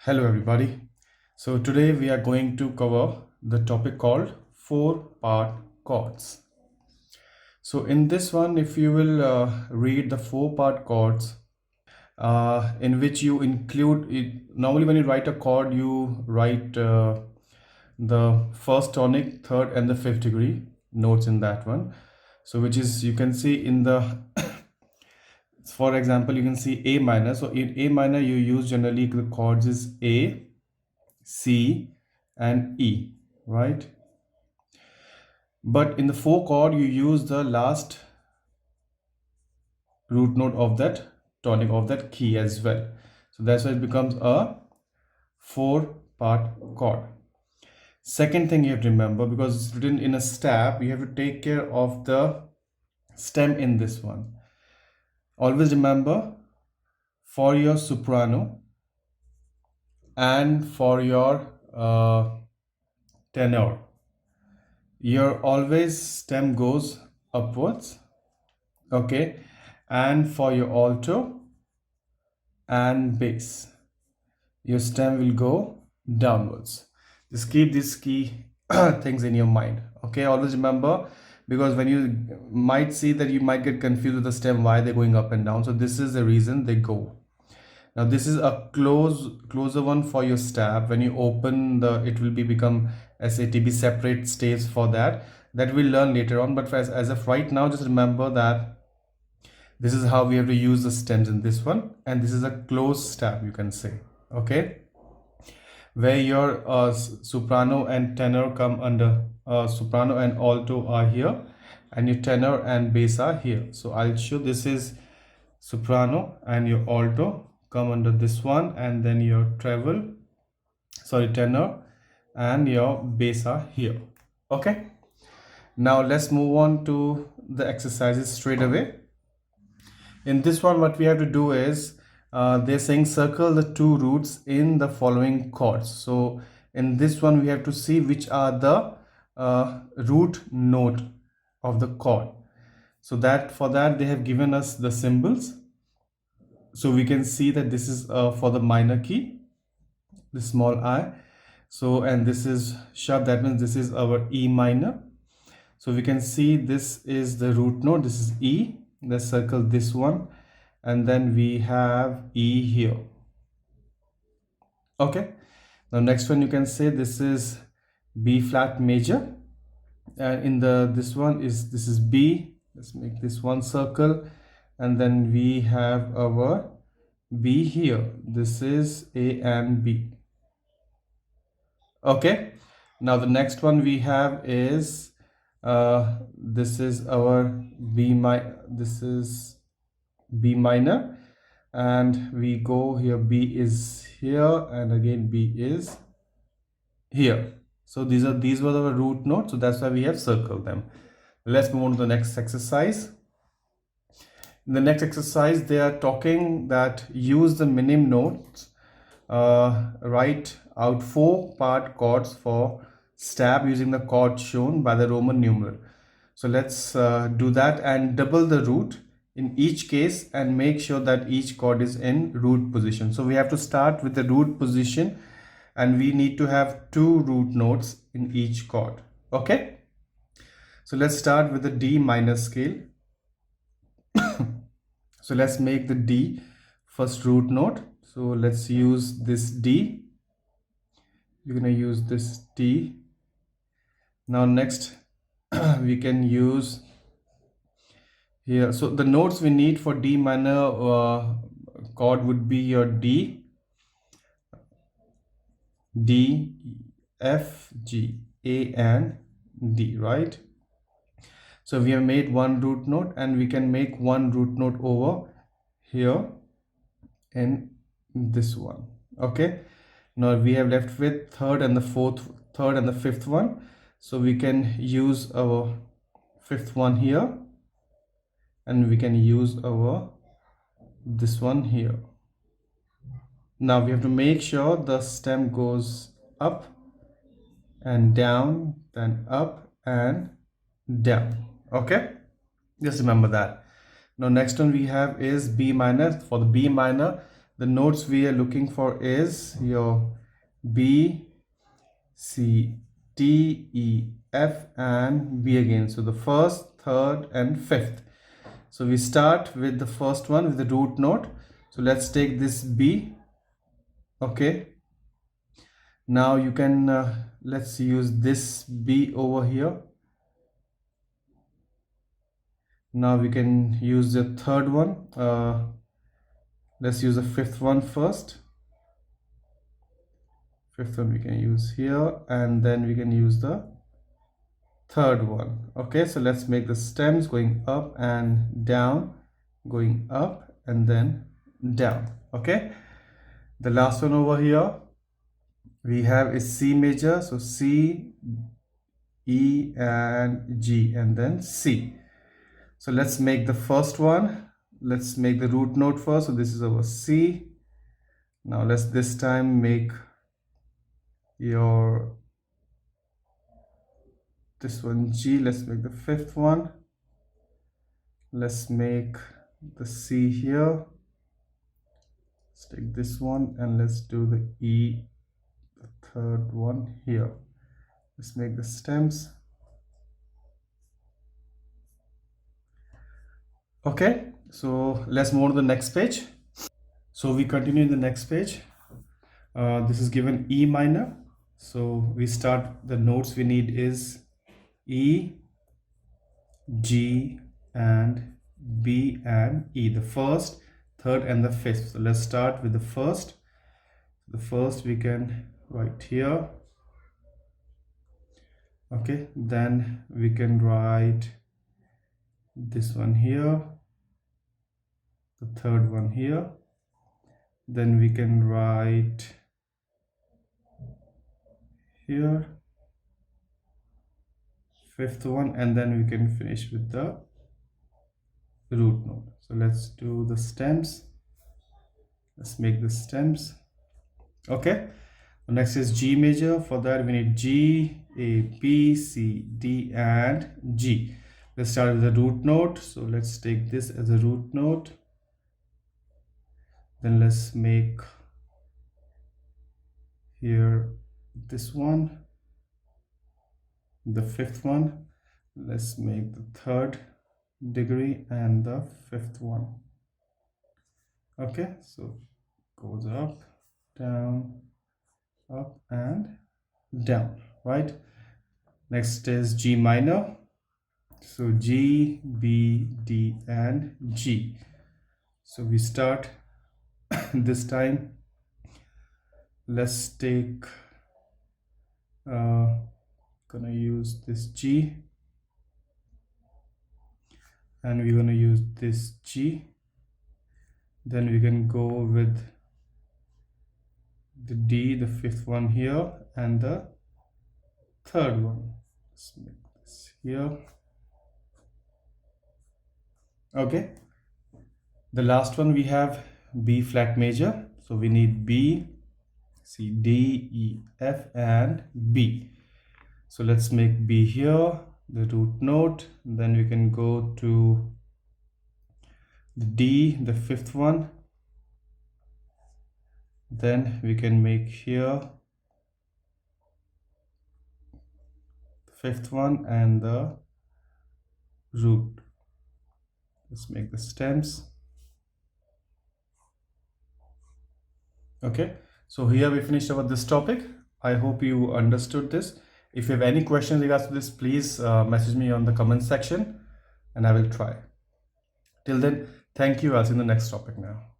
Hello everybody. So today we are going to cover the topic called four-part chords. So in this one, if you will read the four-part chords, in which you include it. Normally when you write a chord, you write the first tonic, third and the fifth degree notes in that one. So which is, you can see in the for example, you can see A minor. So in A minor you use generally the chords is A, C and E, right? But in the four chord, you use the last root note of that tonic of that key as well. So that's why it becomes a four-part chord. Second thing you have to remember, because it's written in a stab, you have to take care of the stem in this one. Always remember, for your soprano and for your tenor, your always stem goes upwards, okay, and for your alto and bass, your stem will go downwards. Just keep these key things in your mind, okay? Always remember, because when you might see that you might get confused with the stem, why they're going up and down. So this is the reason they go. Now this is a closer one for your stab. When you open the, it will become SATB separate staves for that we'll learn later on. But as of right now, just remember that this is how we have to use the stems in this one, and this is a closed stab, you can say, okay, where your soprano and tenor come under, soprano and alto are here and your tenor and bass are here. So I'll show, this is soprano and your alto come under this one, and then your tenor and your bass are here, okay. Now let's move on to the exercises straight away. In this one, what we have to do is, they're saying circle the two roots in the following chords. So in this one, we have to see which are the root note of the chord. So that for that they have given us the symbols. So we can see that this is for the minor key, the small I. So, and this is sharp, that means this is our E minor. So we can see this is the root note, this is E. Let's circle this one, and then we have E here, okay. Now next one, you can say this is B flat major, and in this one is, this is B. Let's make this one circle, and then we have our B here. This is A and B, okay. Now the next one we have is this is our this is B minor, and we go here, B is here, and again B is here. So these were the root notes, so that's why we have circled them. Let's move on to the next exercise. In the next exercise, they are talking that use the minim notes, write out four-part chords for stab using the chords shown by the Roman numeral. So let's do that and double the root in each case and make sure that each chord is in root position. So we have to start with the root position, and we need to have two root notes in each chord, okay. So let's start with the D minor scale. So let's make the D first root note. So let's use this D. We're going to use this D. Now next we can use here. So the notes we need for D minor chord would be your D, D, F, G, A and D, right? So we have made one root note, and we can make one root note over here in this one, okay. Now we have left with third and the fifth one. So we can use our fifth one here, and we can use our this one here. Now we have to make sure the stem goes up and down, then up and down, okay. Just remember that. Now next one we have is B minor. For the B minor, the notes we are looking for is your B, C, D, E, F, and B again. So the first, third, and fifth. So we start with the first one with the root note. So let's take this B. Okay. Now you can let's use this B over here. Now we can use the third one. Let's use the fifth one first. Fifth one we can use here, and then we can use the third one. Okay, so let's make the stems going up and down, going up and then down. Okay, the last one over here we have is C major, so C, E, and G, and then C. So let's make the first one. Let's make the root note first. So this is our C. Now let's this time make your this one G. Let's make the fifth one. Let's make the C here. Let's take this one and let's do the E, the third one here. Let's make the stems. Okay, so let's move to the next page. So we continue in the next page. This is given E minor. So we start, the notes we need is E, G, and B and E, the first, third, and the fifth. So let's start with the first. The first we can write here. Okay, then we can write this one here, the third one here. Then we can write here, fifth one, and then we can finish with the root note. So let's do the stems. Let's make the stems. Okay, next is G major. For that we need G, A, B, C, D, and G. Let's start with the root note. So let's take this as a root note. Then let's make here this one, the fifth one. Let's make the third degree and the fifth one. Okay, so goes up, down, up, and down, right? Next is G minor. So G, B, D, and G. So we start this time. Let's take gonna use this G, and we're gonna use this G. Then we can go with the D, the fifth one here, and the third one. Let's make this here. Okay, the last one we have B flat major. So we need B, C, D, E, F, and B. So let's make B here, the root note. Then we can go to the D, the fifth one. Then we can make here the fifth one and the root. Let's make the stems. Okay, so here we finished about this topic. I hope you understood this. If you have any questions regards to this, please message me on the comment section and I will try. Till then, thank you. I'll see you in the next topic now.